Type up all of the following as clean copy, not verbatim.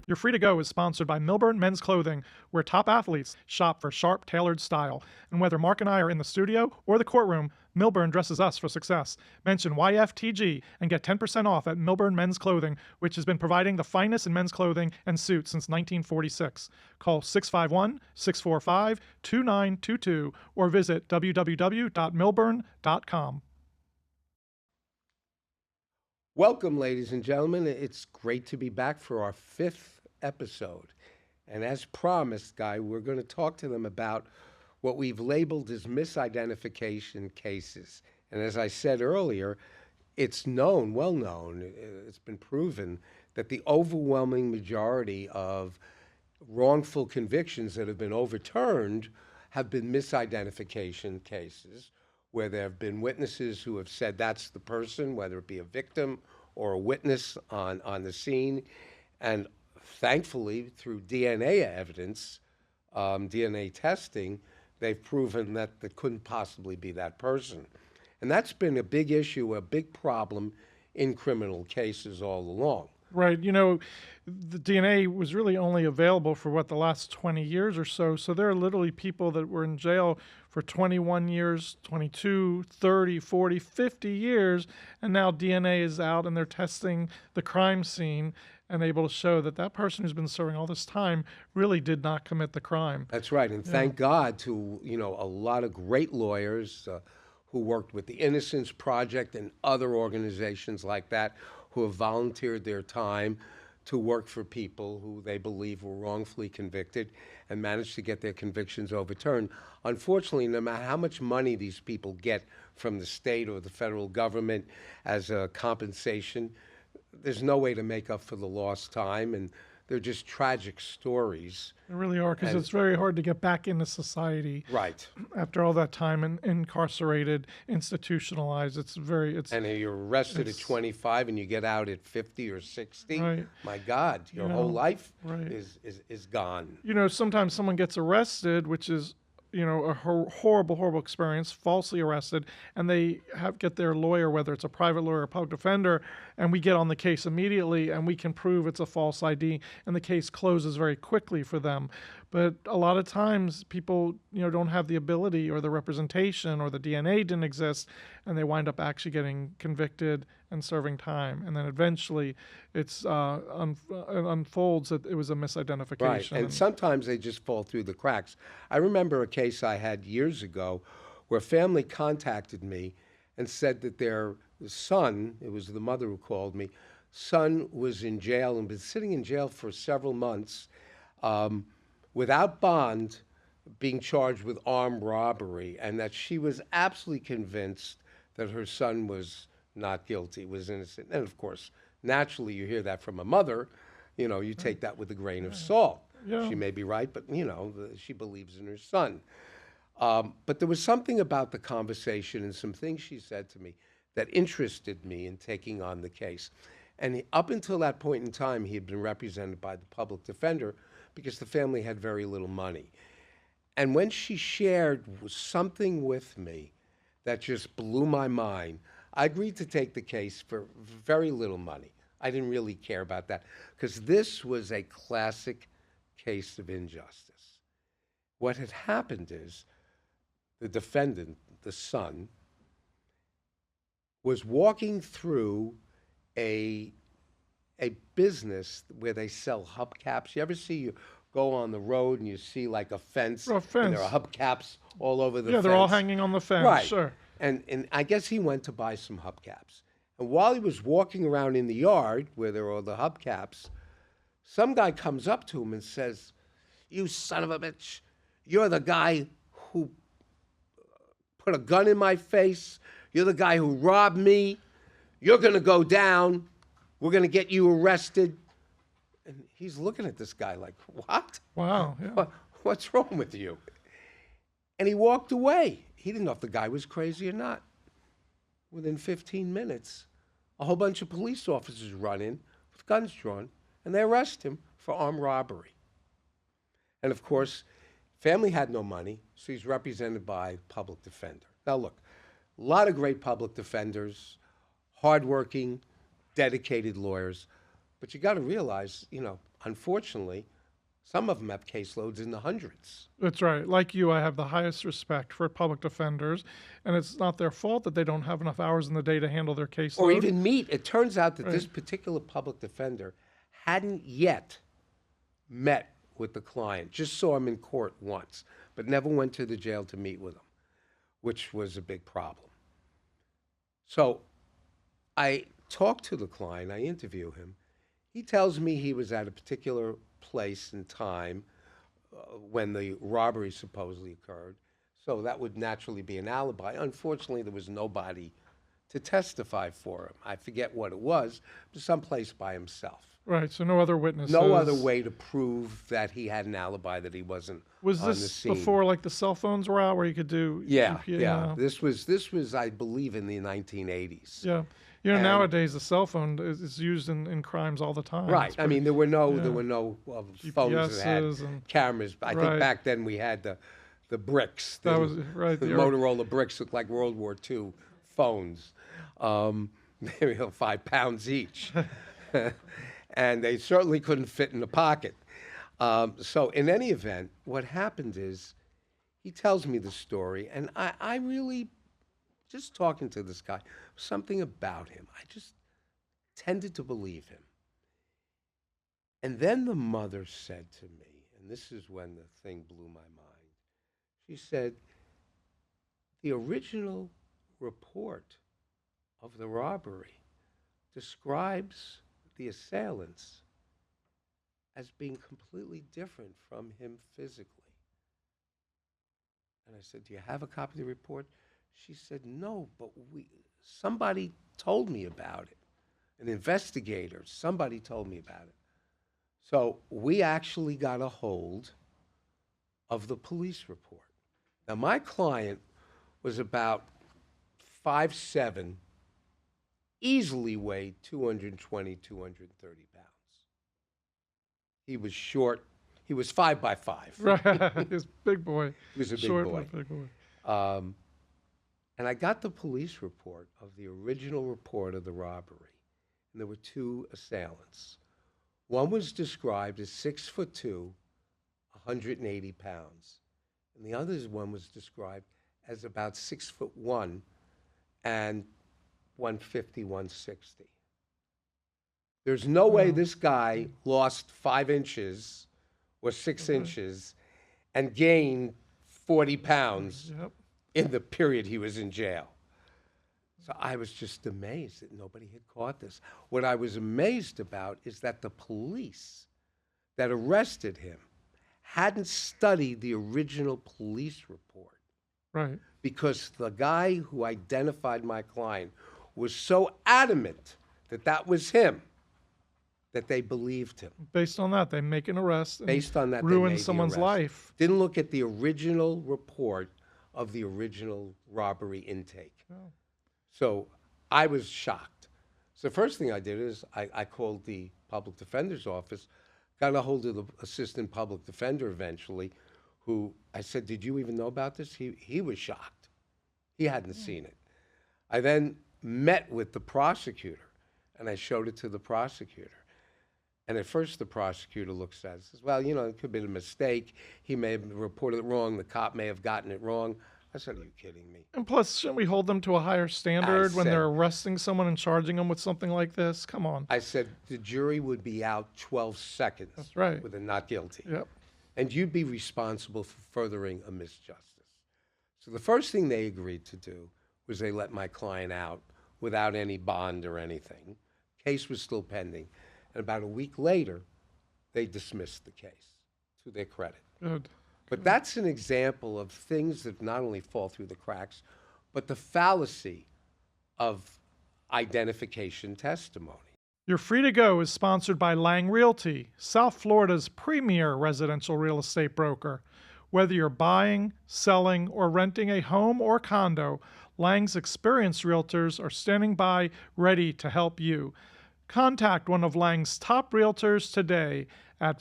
Your Free to Go is sponsored by Milburn Men's Clothing, where top athletes shop for sharp, tailored style. And whether Mark and I are in the studio or the courtroom, Milburn dresses us for success. Mention YFTG and get 10% off at Milburn Men's Clothing, which has been providing the finest in men's clothing and suits since 1946. Call 651-645-2922 or visit www.milburn.com. Welcome, ladies and gentlemen. It's great to be back for our 5th episode. And as promised, Guy, we're going to talk to them about what we've labeled as misidentification cases. And as I said earlier, it's known, well known, it's been proven that the overwhelming majority of wrongful convictions that have been overturned have been misidentification cases, where there have been witnesses who have said that's the person, whether it be a victim or a witness on the scene. And thankfully, through DNA evidence, DNA testing, they've proven that it couldn't possibly be that person. And that's been a big issue, a big problem in criminal cases all along. Right. You know, the DNA was really only available for the last 20 years or so. So there are literally people that were in jail for 21 years, 22, 30, 40, 50 years. And now DNA is out and they're testing the crime scene and able to show that that person who's been serving all this time really did not commit the crime. That's right. And thank God to, a lot of great lawyers who worked with the Innocence Project and other organizations like that, who have volunteered their time to work for people who they believe were wrongfully convicted and managed to get their convictions overturned. Unfortunately, no matter how much money these people get from the state or the federal government as a compensation, there's no way to make up for the lost time, and they're just tragic stories. They really are, because it's very hard to get back into society. Right. After all that time incarcerated, institutionalized, and you're arrested at 25 and you get out at 50 or 60. Right. My God, your whole life is gone. Sometimes someone gets arrested, which is a horrible experience, falsely arrested, and they get their lawyer, whether it's a private lawyer or a public defender, and we get on the case immediately, and we can prove it's a false ID, and the case closes very quickly for them. But a lot of times people, don't have the ability or the representation, or the DNA didn't exist, and they wind up actually getting convicted and serving time. And then eventually it unfolds that it was a misidentification. Right, and sometimes they just fall through the cracks. I remember a case I had years ago where a family contacted me and said that their son, it was the mother who called me, son was in jail and been sitting in jail for several months, without bond, being charged with armed robbery, and that she was absolutely convinced that her son was not guilty, was innocent. And of course, naturally, you hear that from a mother, you take that with a grain of salt. Yeah. She may be right, but, she believes in her son. But there was something about the conversation and some things she said to me that interested me in taking on the case. And up until that point in time, he had been represented by the public defender because the family had very little money. And when she shared something with me that just blew my mind, I agreed to take the case for very little money. I didn't really care about that because this was a classic case of injustice. What had happened is the defendant, the son, was walking through a business where they sell hubcaps. You ever see, you go on the road and you see like a fence, and there are hubcaps all over the fence? Yeah, they're all hanging on the fence. Right. Sure. And I guess he went to buy some hubcaps. And while he was walking around in the yard where there were all the hubcaps, some guy comes up to him and says, "You son of a bitch, you're the guy who put a gun in my face. You're the guy who robbed me. You're going to go down. We're going to get you arrested." And he's looking at this guy like, "What? Wow. Yeah. What's wrong with you?" And he walked away. He didn't know if the guy was crazy or not. Within 15 minutes, a whole bunch of police officers run in with guns drawn, and they arrest him for armed robbery. And of course, family had no money, so he's represented by a public defender. Now look, a lot of great public defenders, hardworking, dedicated lawyers, but you got to realize, unfortunately, some of them have caseloads in the hundreds. That's right. Like you, I have the highest respect for public defenders, and it's not their fault that they don't have enough hours in the day to handle their caseload. Or even meet. It turns out that Right. this particular public defender hadn't yet met with the client, just saw him in court once, but never went to the jail to meet with him, which was a big problem. So I talk to the client, I interview him. He tells me he was at a particular place and time when the robbery supposedly occurred. So that would naturally be an alibi. Unfortunately, there was nobody to testify for him. I forget what it was, but someplace by himself. Right. So no other witnesses. No other way to prove that he had an alibi, that he wasn't Was on the this scene. before like the cell phones were out, where you could do? Yeah, GPS, yeah. This was, I believe, in the 1980s. Yeah. You know, And- nowadays the cell phone is used in crimes all the time. Right. It's I mean, there were no phones that had GPSs and- cameras. I think Right. back then we had the bricks. That was right. The Motorola bricks looked like World War II phones. They were 5 pounds each, and they certainly couldn't fit in a pocket. So in any event, what happened is he tells me the story, and I really, just talking to this guy, something about him, I just tended to believe him. And then the mother said to me, and this is when the thing blew my mind, she said, the original report of the robbery describes the assailants as being completely different from him physically. And I said, do you have a copy of the report? She said, no, but somebody told me about it. An investigator, somebody told me about it. So we actually got a hold of the police report. Now, my client was about 5'7", easily weighed 220, 230 pounds. He was short. He was 5 by 5. Right. He's a big boy. He was a big Short, boy. but big boy. And I got the police report of the original report of the robbery. And there were 2 assailants. One was described as 6'2", 180 pounds. And the other one was described as about 6'1" and 150, 160. There's no way this guy lost 5 inches or 6 inches and gained 40 pounds Yep. in the period he was in jail. So I was just amazed that nobody had caught this. What I was amazed about is that the police that arrested him hadn't studied the original police report, Right. because the guy who identified my client was so adamant that that was him that they believed him. Based on that, they make an arrest. And Based on that, they ruin made the someone's arrest. life. Didn't look at the original report of the original robbery intake. Yeah. So I was shocked. So the first thing I did is I called the public defender's office, got a hold of the assistant public defender eventually, who I said, did you even know about this? He was shocked. He hadn't seen it. I then met with the prosecutor, and I showed it to the prosecutor. And at first the prosecutor looks at it and says, well, you know, it could have been a mistake. He may have reported it wrong. The cop may have gotten it wrong. I said, are you kidding me? And plus, shouldn't we hold them to a higher standard when said- they're arresting someone and charging them with something like this? Come on. I said, the jury would be out 12 seconds That's right. with a not guilty. Yep. And you'd be responsible for furthering a misjustice. So the first thing they agreed to do was they let my client out without any bond or anything. Case was still pending. And about a week later, they dismissed the case, to their credit. Good. But that's an example of things that not only fall through the cracks, but the fallacy of identification testimony. You're Free to Go is sponsored by Lang Realty, South Florida's premier residential real estate broker. Whether you're buying, selling, or renting a home or condo, Lang's experienced realtors are standing by ready to help you. Contact one of Lang's top realtors today at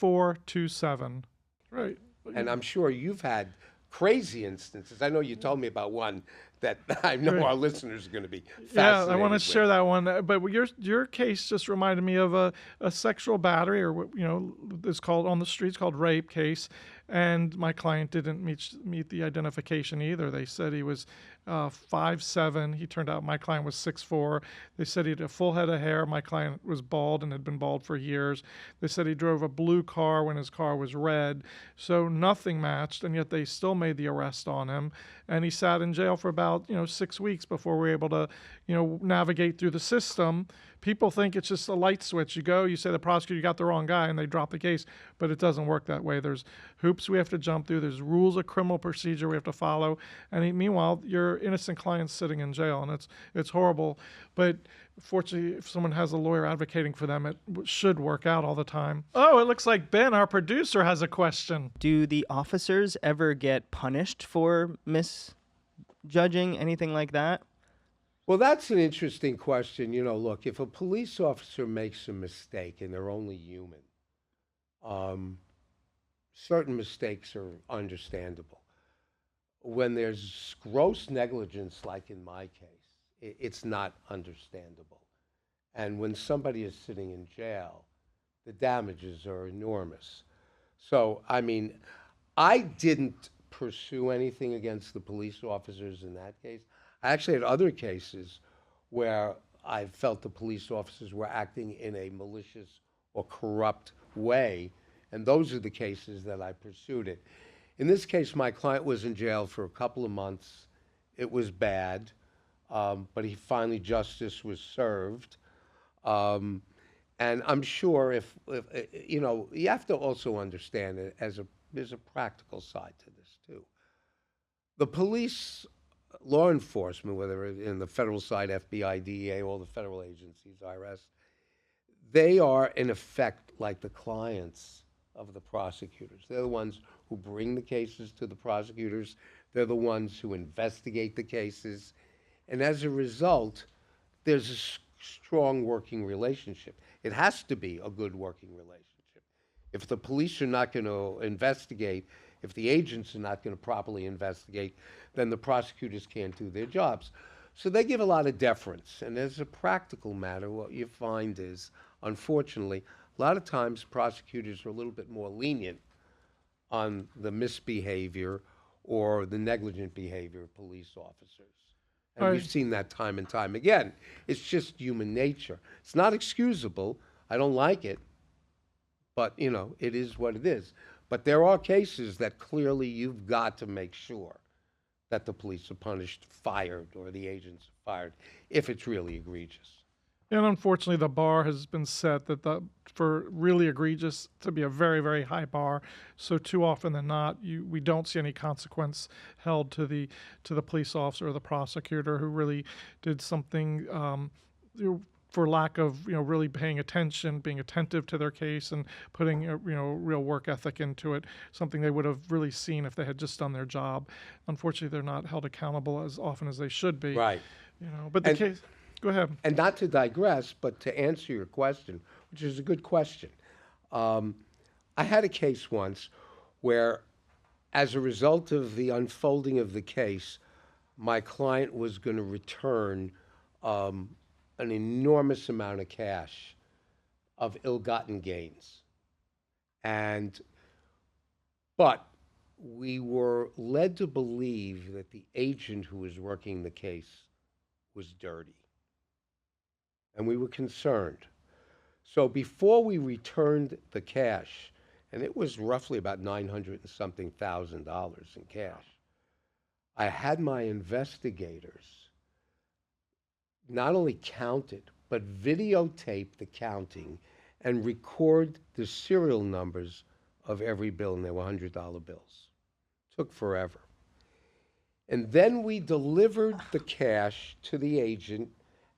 561-703-2427. Right. And I'm sure you've had crazy instances. I know you told me about one that I know Great. our listeners are going to be Yeah, I fascinated want to with. share that one. But your case just reminded me of a sexual battery, or what is called on the streets called rape case. And my client didn't meet the identification either. They said he was 5'7". He turned out my client was 6'4". They said he had a full head of hair. My client was bald and had been bald for years. They said he drove a blue car when his car was red. So nothing matched, and yet they still made the arrest on him. And he sat in jail for about 6 weeks before we were able to navigate through the system. People think it's just a light switch. You go, you say the prosecutor, you got the wrong guy, and they drop the case. But it doesn't work that way. There's hoops we have to jump through. There's rules of criminal procedure we have to follow. And meanwhile, your innocent client's sitting in jail, and it's horrible. But fortunately, if someone has a lawyer advocating for them, it should work out all the time. Oh, it looks like Ben, our producer, has a question. Do the officers ever get punished for misjudging, anything like that? Well, that's an interesting question. Look, if a police officer makes a mistake, and they're only human, certain mistakes are understandable. When there's gross negligence, like in my case, it's not understandable. And when somebody is sitting in jail, the damages are enormous. So, I didn't pursue anything against the police officers in that case. I actually had other cases where I felt the police officers were acting in a malicious or corrupt way, and those are the cases that I pursued it. In this case, my client was in jail for a couple of months. It was bad, but justice was served. And I'm sure if you have to also understand it there's a practical side to this too. The police, law enforcement, whether in the federal side, FBI, DEA, all the federal agencies, IRS, they are in effect like the clients of the prosecutors. They're the ones who bring the cases to the prosecutors. They're the ones who investigate the cases. And as a result, there's a strong working relationship. It has to be a good working relationship. If the police are not going to investigate, if the agents are not going to properly investigate, then the prosecutors can't do their jobs. So they give a lot of deference. And as a practical matter, what you find is, unfortunately, a lot of times prosecutors are a little bit more lenient on the misbehavior or the negligent behavior of police officers. And Right. we've seen that time and time again. It's just human nature. It's not excusable. I don't like it. But, it is what it is. But there are cases that clearly you've got to make sure that the police are punished, fired, or the agents are fired, if it's really egregious. And unfortunately, the bar has been set for really egregious to be a very, very high bar. So too often than not, we don't see any consequence held to the police officer or the prosecutor who really did something for lack of really paying attention, being attentive to their case, and putting real work ethic into it. Something they would have really seen if they had just done their job. Unfortunately, they're not held accountable as often as they should be. Right. But the case. Go ahead. And not to digress, but to answer your question, which is a good question. I had a case once where, as a result of the unfolding of the case, my client was going to return an enormous amount of cash of ill-gotten gains. But we were led to believe that the agent who was working the case was dirty. And we were concerned. So before we returned the cash, and it was roughly about $900 and something thousand in cash, I had my investigators not only count it, but videotape the counting and record the serial numbers of every bill, and they were $100 bills. Took forever. And then we delivered the cash to the agent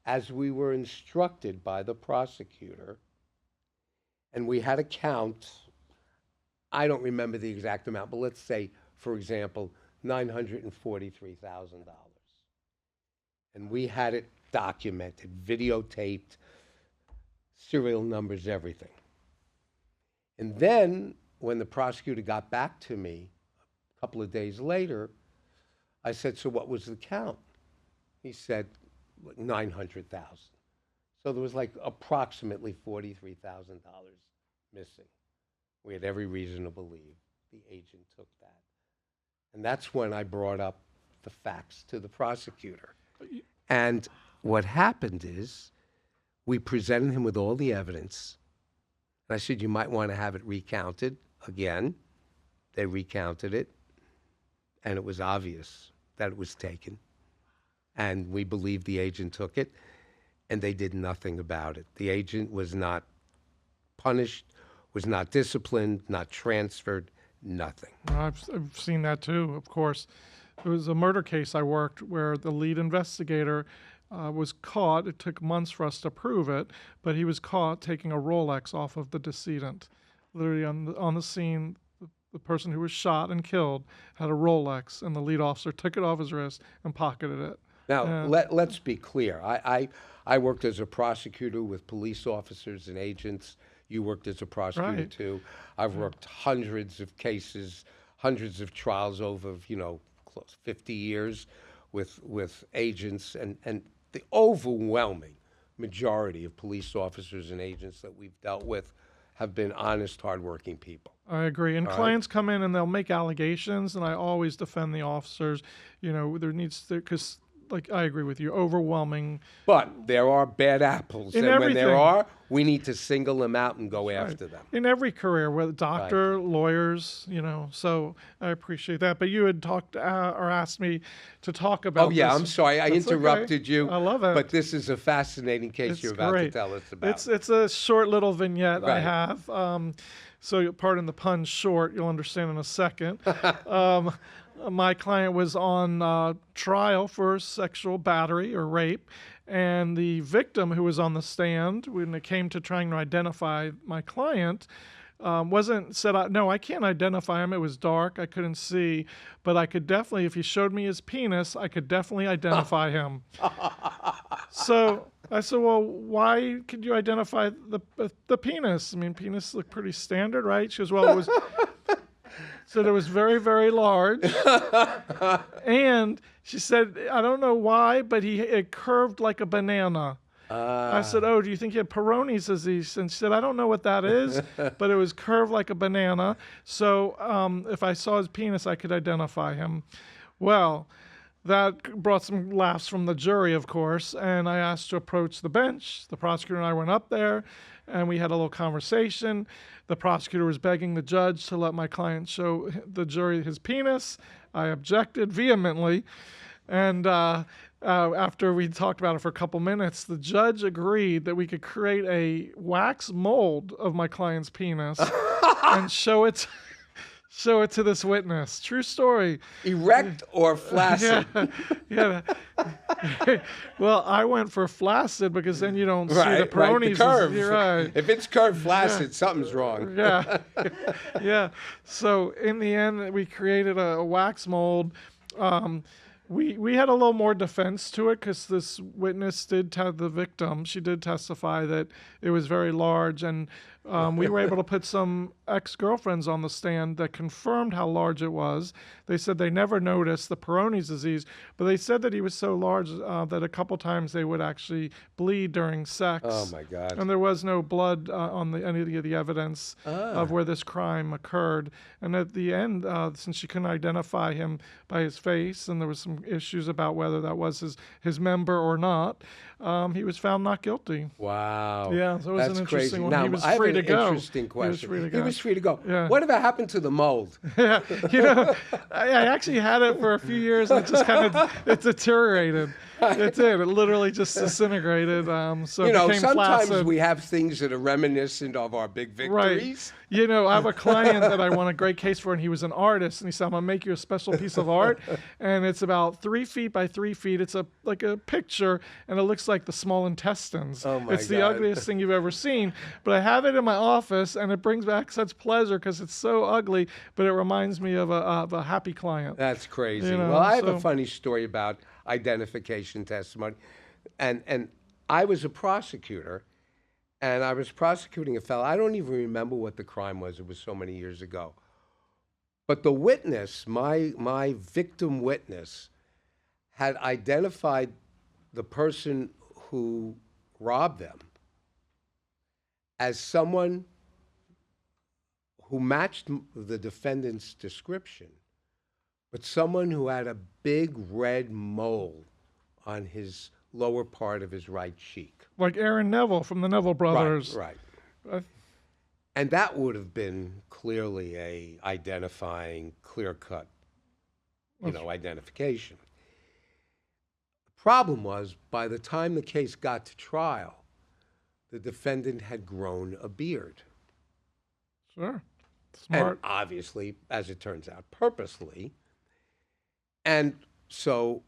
as we were instructed by the prosecutor, and we had a count. I don't remember the exact amount, but let's say, for example, $943,000. And we had it documented, videotaped, serial numbers, everything. And then when the prosecutor got back to me a couple of days later, I said, so what was the count? He said 900,000. So there was like approximately $43,000 missing. We had every reason to believe the agent took that. And that's when I brought up the facts to the prosecutor. And what happened is we presented him with all the evidence. And I said, you might want to have it recounted again. They recounted it. And it was obvious that it was taken. And we believed the agent took it. And they did nothing about it. The agent was not punished, was not disciplined, not transferred, nothing. I've seen that too, of course. It was a murder case I worked where the lead investigator was caught. It took months for us to prove it, but he was caught taking a Rolex off of the decedent. Literally on the scene, the person who was shot and killed had a Rolex, and the lead officer took it off his wrist and pocketed it. Now, let's be clear. I worked as a prosecutor with police officers and agents. You worked as a prosecutor, Right. too. I've worked hundreds of cases, hundreds of trials over, close 50 years with agents. And the overwhelming majority of police officers and agents that we've dealt with have been honest, hardworking people. I agree. And All right. clients come in and they'll make allegations, and I always defend the officers. There needs to, because, like, I agree with you, overwhelming. But there are bad apples. In And when there everything. are, we need to single them out and go after them. In every career, whether doctor, lawyers, so I appreciate that. But you had talked or asked me to talk about Oh, yeah, this. I'm sorry. I That's okay. interrupted you. I love it. But this is a fascinating case It's you're about great. to tell us about. It's a short little vignette I Right. have. So pardon the pun, short. You'll understand in a second. My client was on trial for sexual battery or rape, and the victim who was on the stand when it came to trying to identify my client no, I can't identify him. It was dark. I couldn't see, but I could definitely, if he showed me his penis, I could definitely identify him. So I said, well, why could you identify the penis? I mean, penis look pretty standard, right? She goes, well, it was. Said it was very, very large. And she said, I don't know why, but it curved like a banana. I said, oh, do you think he had Peyronie's disease? And she said, I don't know what that is, but it was curved like a banana. So if I saw his penis, I could identify him. Well, that brought some laughs from the jury, of course, and I asked to approach the bench. The prosecutor and I went up there, and we had a little conversation. The prosecutor was begging the judge to let my client show the jury his penis. I objected vehemently, and after we talked about it for a couple minutes, the judge agreed that we could create a wax mold of my client's penis and show it to this witness. True story. Erect or flaccid? Yeah. Well, I went for flaccid because then you don't see the Right, Peyronie's. the curve. You're right. If it's curved flaccid, something's wrong. Yeah. Yeah. So in the end, we created a wax mold. We had a little more defense to it because this witness the victim, she did testify that it was very large, and we were able to put some ex-girlfriends on the stand that confirmed how large it was. They said they never noticed the Peyronie's disease, but they said that he was so large that a couple times they would actually bleed during sex. Oh, my God. And there was no blood on any of the evidence of where this crime occurred. And at the end, since she couldn't identify him by his face, and there was some issues about whether that was his member or not, he was found not guilty. Wow. Yeah, so it was That's an interesting crazy. one. Now, He was I have free an to go. interesting question. He was free to go. Yeah. Whatever happened to the mold? Yeah, I actually had it for a few years, and it just it deteriorated. It did. It literally just disintegrated. So it became sometimes flaccid. we have things that are reminiscent of our big victories. Right. I have a client that I won a great case for, and he was an artist, and he said, I'm going to make you a special piece of art, and it's about 3 feet by 3 feet. It's like a picture, and it looks like the small intestines. Oh, my It's the God. ugliest thing you've ever seen, but I have it in my office, and it brings back such pleasure because it's so ugly, but it reminds me of a happy client. That's crazy. You know, Well, I have a so- funny story about identification testimony. And I was a prosecutor, and I was prosecuting a fellow. I don't even remember what the crime was. It was so many years ago. But the witness, my victim witness, had identified the person who robbed them as someone who matched the defendant's description, but someone who had a big red mole on his lower part of his right cheek. Like Aaron Neville from the Neville brothers. Right. Uh, And that would have been clearly a identifying, clear-cut, identification. The problem was, by the time the case got to trial, the defendant had grown a beard. Sure. And Smart. obviously, as it turns out, purposely. And so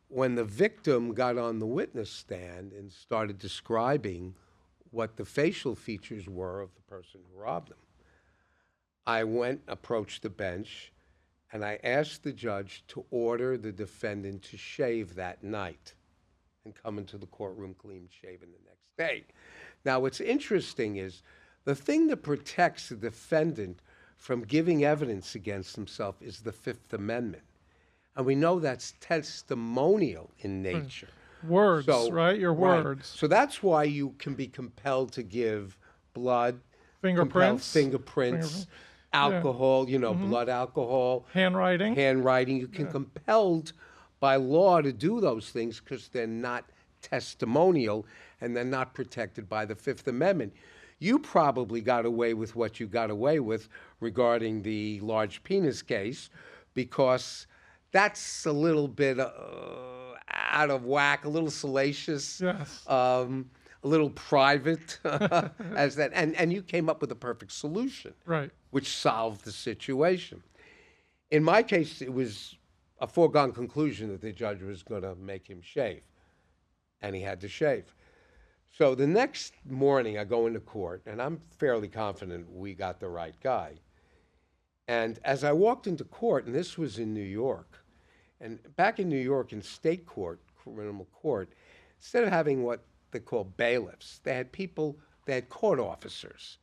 when the victim got on the witness stand and started describing what the facial features were of the person who robbed them, I approached the bench, and I asked the judge to order the defendant to shave that night and come into the courtroom clean shaven the next day. Now, what's interesting is the thing that protects the defendant from giving evidence against himself is the Fifth Amendment. And we know that's testimonial in nature. Words, right? Your words. So that's why you can be compelled to give blood, Fingerprints. alcohol, blood alcohol. Handwriting. You can compelled by law to do those things because they're not testimonial and they're not protected by the Fifth Amendment. You probably got away with what you got away with regarding the large penis case because that's a little bit out of whack, a little salacious, Yes. a little private, as that, and you came up with a perfect solution, Right. which solved the situation. In my case, it was a foregone conclusion that the judge was going to make him shave, and he had to shave. So the next morning, I go into court, and I'm fairly confident we got the right guy. And as I walked into court, and this was in New York, and back in New York in state court, criminal court, instead of having what they call bailiffs, they had court officers.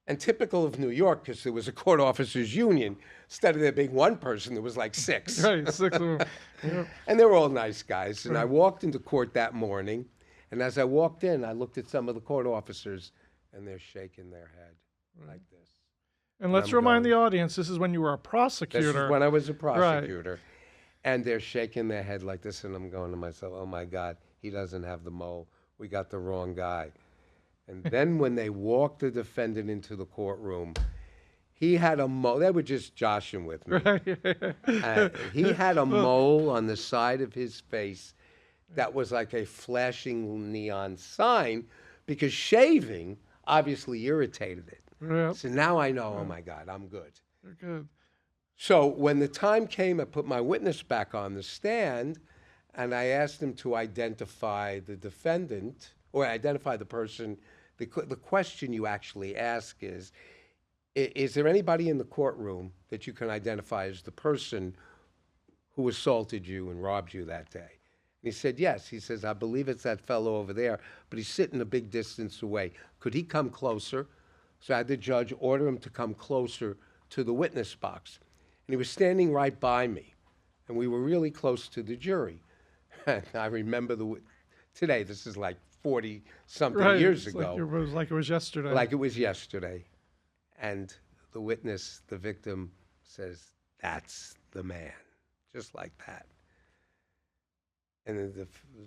And typical of New York, because there was a court officers union, instead of there being one person, there was like six. Right. 6 of them. Yeah. And they were all nice guys. And I walked into court that morning, and as I walked in, I looked at some of the court officers, and they're shaking their head like this. And let's I'm remind going- the audience, this is when you were a prosecutor. This is when I was a prosecutor. And they're shaking their head like this, and I'm going to myself, oh my God, he doesn't have the mole. We got the wrong guy. And then when they walked the defendant into the courtroom, he had a mole. They were just joshing with me. He had a mole on the side of his face that was like a flashing neon sign because shaving obviously irritated it. Yep. So now I know, oh my God, I'm good. You're good. So when the time came, I put my witness back on the stand, and I asked him to identify the defendant, or identify the person. The question you actually ask is there anybody in the courtroom that you can identify as the person who assaulted you and robbed you that day? And he said, yes. He says, I believe it's that fellow over there, but he's sitting a big distance away. Could he come closer? So I had the judge order him to come closer to the witness box. And he was standing right by me, and we were really close to the jury. And I remember today, this is like 40-something years It's ago. Like it was like it was yesterday. Like it was yesterday. And the witness, the victim, says, that's the man, just like that. And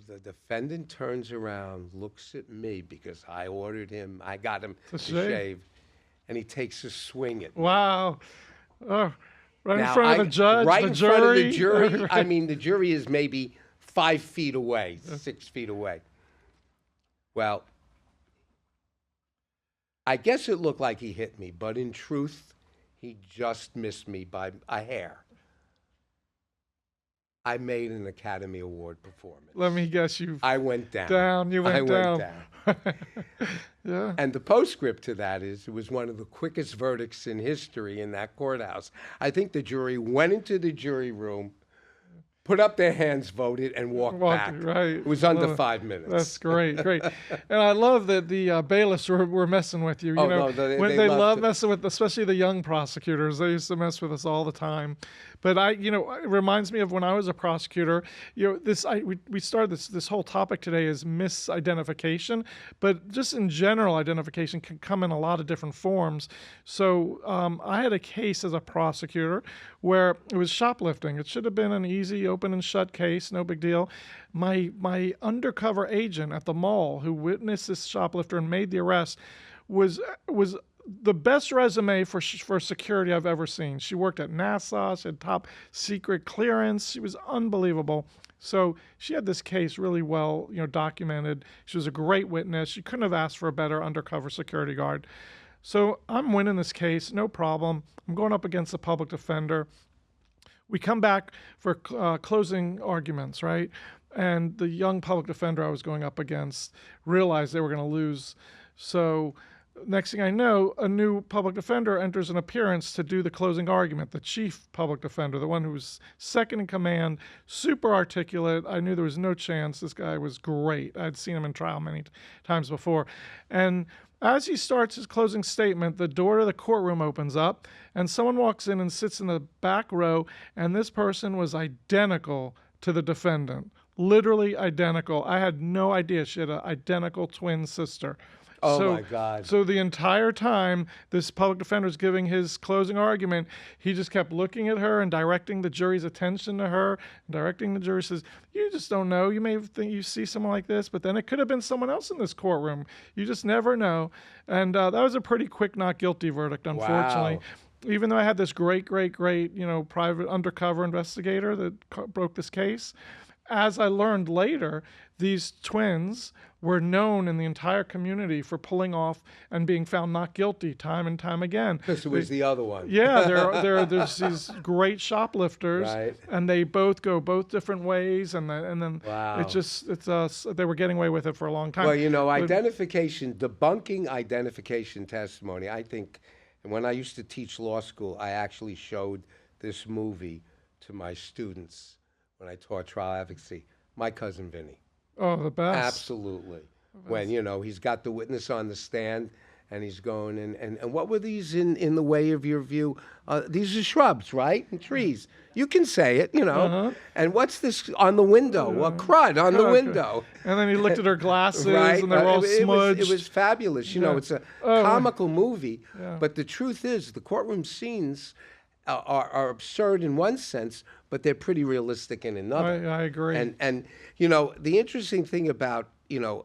the defendant turns around, looks at me because I ordered him, I got him to shave, and he takes a swing at me. Wow. Oh, right Now, in front of the judge, right the in jury. front of the jury. I mean, the jury is maybe 5 feet away, 6 feet away. Well, I guess it looked like he hit me, but in truth, he just missed me by a hair. I made an Academy Award performance. Let me guess, you I went down. You went down. Yeah. And the postscript to that is it was one of the quickest verdicts in history in that courthouse. I think the jury went into the jury room, put up their hands, voted, and walked back. Right. It was under Love it. 5 minutes. That's great. And I love that the bailiffs were messing with you. You Oh, know, no, they when they love love to. messing with, especially the young prosecutors. They used to mess with us all the time. But it reminds me of when I was a prosecutor. We started this whole topic today is misidentification, but just in general, identification can come in a lot of different forms. So I had a case as a prosecutor where it was shoplifting. It should have been an easy open and shut case, no big deal. My undercover agent at the mall who witnessed this shoplifter and made the arrest was the best resume for security I've ever seen. She worked at NASA. She had top secret clearance. She was unbelievable. So she had this case really well, documented. She was a great witness. She couldn't have asked for a better undercover security guard. So I'm winning this case, no problem. I'm going up against the public defender. We come back for closing arguments, right? And the young public defender I was going up against realized they were going to lose. So next thing I know, a new public defender enters an appearance to do the closing argument, the chief public defender, the one who was second in command, super articulate. I knew there was no chance. This guy was great. I'd seen him in trial many times before. And as he starts his closing statement, the door to the courtroom opens up, and someone walks in and sits in the back row, and this person was identical to the defendant. Literally identical. I had no idea she had an identical twin sister. Oh, my God. So the entire time this public defender is giving his closing argument, he just kept looking at her and directing the jury's attention to her, and directing the jury, says, you just don't know. You may think you see someone like this, but then it could have been someone else in this courtroom. You just never know. And that was a pretty quick not guilty verdict, unfortunately. Wow. Even though I had this great, private undercover investigator that broke this case, as I learned later, these twins were known in the entire community for pulling off and being found not guilty time and time again. Because it was the other one. Yeah, there's these great shoplifters, Right. and they both go both different ways, and then Wow. they were getting away with it for a long time. Well, debunking identification testimony, I think, and when I used to teach law school, I actually showed this movie to my students when I taught trial advocacy. My cousin Vinny. Oh, the best. Absolutely. When, he's got the witness on the stand and he's going, and what were these in the way of your view? These are shrubs, right? And trees. You can say it, And what's this on the window? Well, crud on the window. And then he looked at her glasses, Right. and they were all smudged. It was fabulous. It's a comical movie, but the truth is the courtroom scenes are absurd in one sense, but they're pretty realistic in another. I agree. And the interesting thing about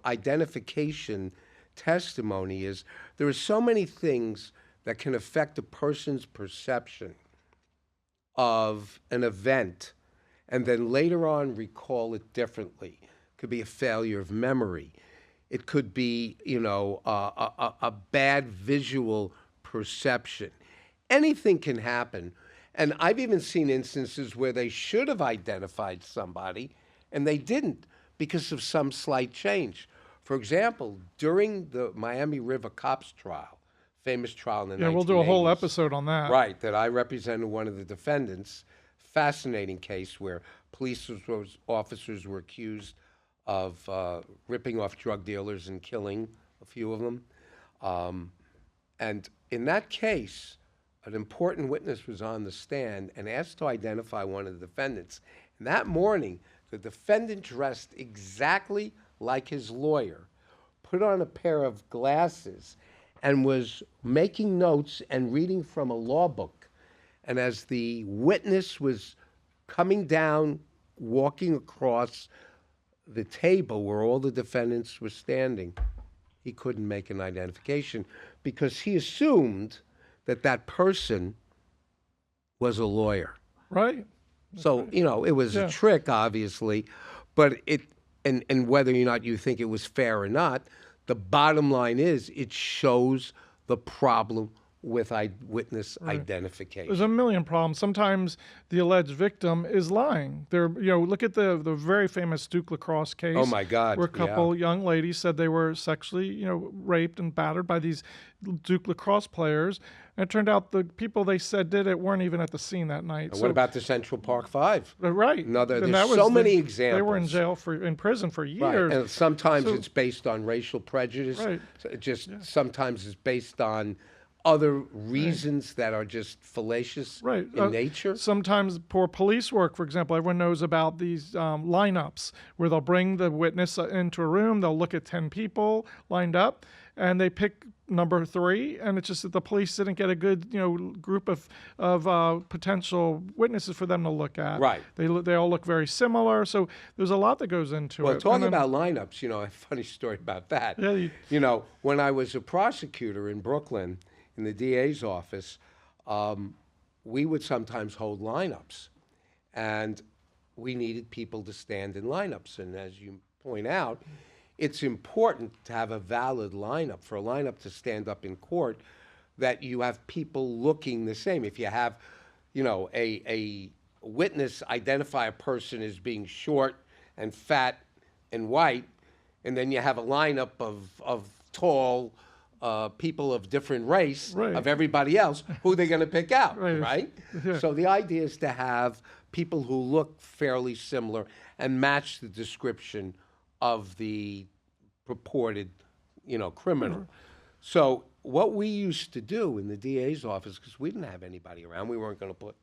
identification testimony is there are so many things that can affect a person's perception of an event, and then later on recall it differently. It could be a failure of memory. It could be a bad visual perception. Anything can happen. And I've even seen instances where they should have identified somebody and they didn't because of some slight change. For example, during the Miami River Cops trial, famous trial in the 1980s. Yeah, we'll do a whole episode on that. Right, that I represented one of the defendants. Fascinating case where police officers were accused of ripping off drug dealers and killing a few of them. And in that case, an important witness was on the stand and asked to identify one of the defendants. And that morning, the defendant dressed exactly like his lawyer, put on a pair of glasses, and was making notes and reading from a law book. And as the witness was coming down, walking across the table where all the defendants were standing, he couldn't make an identification because he assumed that person was a lawyer. Right. So, it was a trick, obviously, but and whether or not you think it was fair or not, the bottom line is it shows the problem with eyewitness There's identification. a million problems. Sometimes the alleged victim is lying. Look at the very famous Duke Lacrosse case. Oh my God! Where a couple young ladies said they were sexually, raped and battered by these Duke Lacrosse players. And it turned out the people they said did it weren't even at the scene that night. And what about the Central Park Five? Right. There's so many examples. They were in prison for years. Right. And sometimes it's based on racial prejudice. Right. Sometimes it's based on other reasons that are just fallacious in nature. Sometimes poor police work, for example. Everyone knows about these lineups where they'll bring the witness into a room, they'll look at 10 people lined up, and they pick number 3, and it's just that the police didn't get a good group of potential witnesses for them to look at. Right. They all look very similar, so there's a lot that goes into it. Well, talking about lineups, a funny story about that. Yeah, when I was a prosecutor in Brooklyn, in the DA's office, we would sometimes hold lineups, and we needed people to stand in lineups. And as you point out, it's important to have a valid lineup, for a lineup to stand up in court, that you have people looking the same. If you have, a witness identify a person as being short and fat and white, and then you have a lineup of tall people of different race, of everybody else, who they're going to pick out, right? Yeah. So the idea is to have people who look fairly similar and match the description of the purported, criminal. So what we used to do in the DA's office, because we didn't have anybody around, we weren't going to put,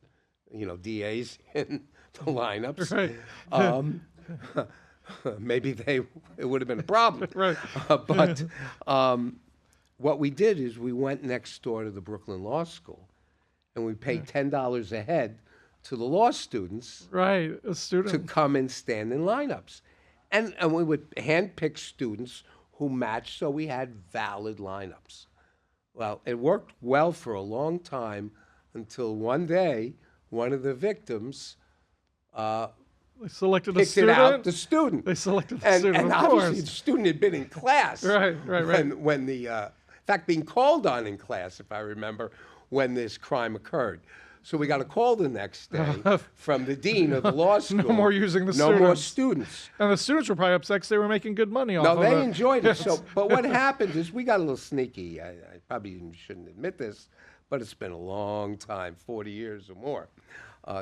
DAs in the lineups. Right. Maybe it would have been a problem. Right. But what we did is we went next door to the Brooklyn Law School, and we paid $10 a head to the law students Right, a to student. come and stand in lineups. And we would handpick students who matched, so we had valid lineups. Well, it worked well for a long time until one day, one of the victims They selected a picked it student. out, the student. They selected the And student, of obviously course. the student had been in class. Right. When in fact, being called on in class, if I remember, when this crime occurred. So we got a call the next day from the dean of the law school. No more using the No more students. students. And the students were probably upset because they were making good money off No, of it. they enjoyed it. So, but what happened is we got a little sneaky. I probably shouldn't admit this, but it's been a long time, 40 years or more.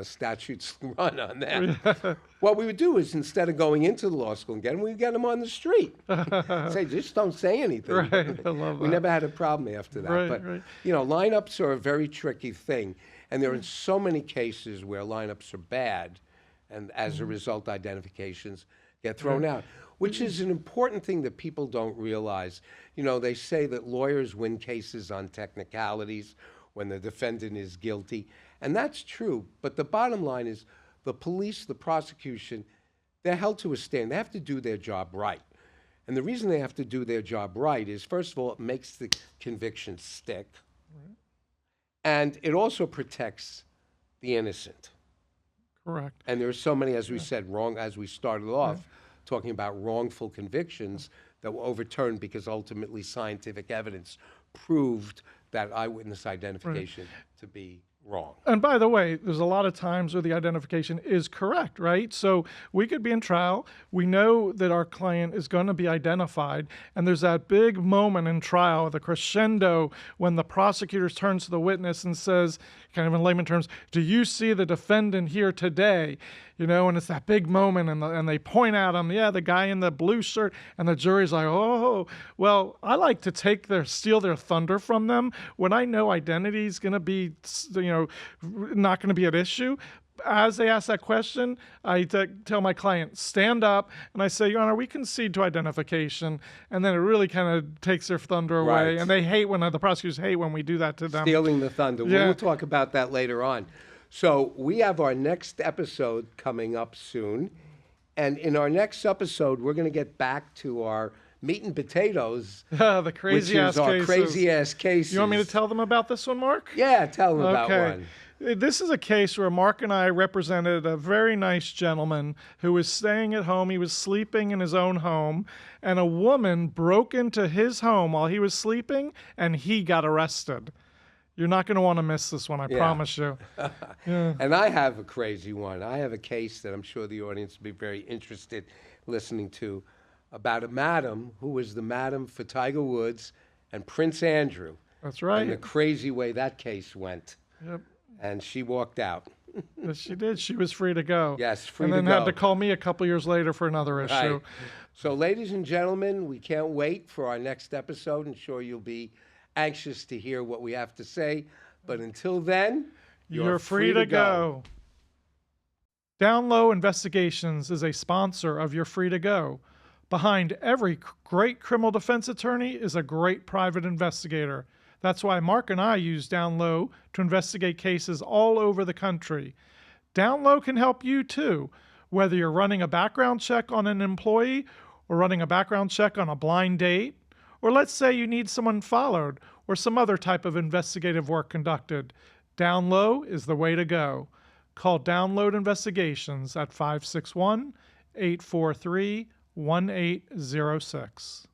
Statutes run on that. What we would do is, instead of going into the law school and getting them, we'd get them on the street. Say, just don't say anything. Right, I love We that. never had a problem after that. Right, But, right. lineups are a very tricky thing. And there are so many cases where lineups are bad, and as a result, identifications get thrown out, which is an important thing that people don't realize. They say that lawyers win cases on technicalities when the defendant is guilty, and that's true. But the bottom line is the police, the prosecution, they're held to a standard. They have to do their job right. And the reason they have to do their job right is, first of all, it makes the conviction stick. And it also protects the innocent. Correct. And there are so many, as we said, as we started off, talking about wrongful convictions that were overturned because ultimately scientific evidence proved that eyewitness identification to be wrong. And by the way, there's a lot of times where the identification is correct, right? So we could be in trial. We know that our client is going to be identified. And there's that big moment in trial, the crescendo, when the prosecutor turns to the witness and says, kind of in layman terms, do you see the defendant here today? And it's that big moment, and they point at him, the guy in the blue shirt, and the jury's like, oh. Well, I like to steal their thunder from them when I know identity is going to be, not going to be at issue. As they ask that question, I tell my client, stand up, and I say, Your Honor, we concede to identification, and then it really kind of takes their thunder away, Right. and they hate the prosecutors hate when we do that to them. Stealing the thunder. Yeah. We'll talk about that later on. So we have our next episode coming up soon. And in our next episode, we're going to get back to our meat and potatoes, The which crazy-ass is our cases. crazy-ass cases. You want me to tell them about this one, Mark? Yeah, tell them about one. This is a case where Mark and I represented a very nice gentleman who was staying at home. He was sleeping in his own home, and a woman broke into his home while he was sleeping, and he got arrested. You're not going to want to miss this one, I promise you. Yeah. And I have a crazy one. I have a case that I'm sure the audience will be very interested listening to about a madam who was the madam for Tiger Woods and Prince Andrew. That's right. And the crazy way that case went. Yep. And she walked out. Yes, she did. She was free to go. Yes, free to to go. And then had go. to call me a couple years later for another issue. Right. So, ladies and gentlemen, we can't wait for our next episode. I'm sure you'll be anxious to hear what we have to say. But until then, you're free to go. Down Low Investigations is a sponsor of You're Free to Go. Behind every great criminal defense attorney is a great private investigator. That's why Marc and I use Down Low to investigate cases all over the country. Down Low can help you too, whether you're running a background check on an employee or running a background check on a blind date, or let's say you need someone followed or some other type of investigative work conducted. Down Low is the way to go. Call Download Investigations at 561-843-1806.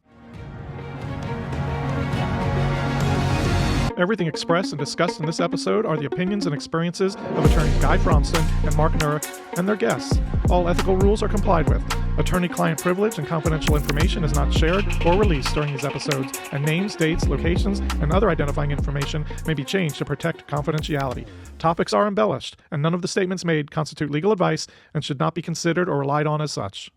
Everything expressed and discussed in this episode are the opinions and experiences of attorneys Guy Fronston and Marc Nurek and their guests. All ethical rules are complied with. Attorney-client privilege and confidential information is not shared or released during these episodes, and names, dates, locations, and other identifying information may be changed to protect confidentiality. Topics are embellished, and none of the statements made constitute legal advice and should not be considered or relied on as such.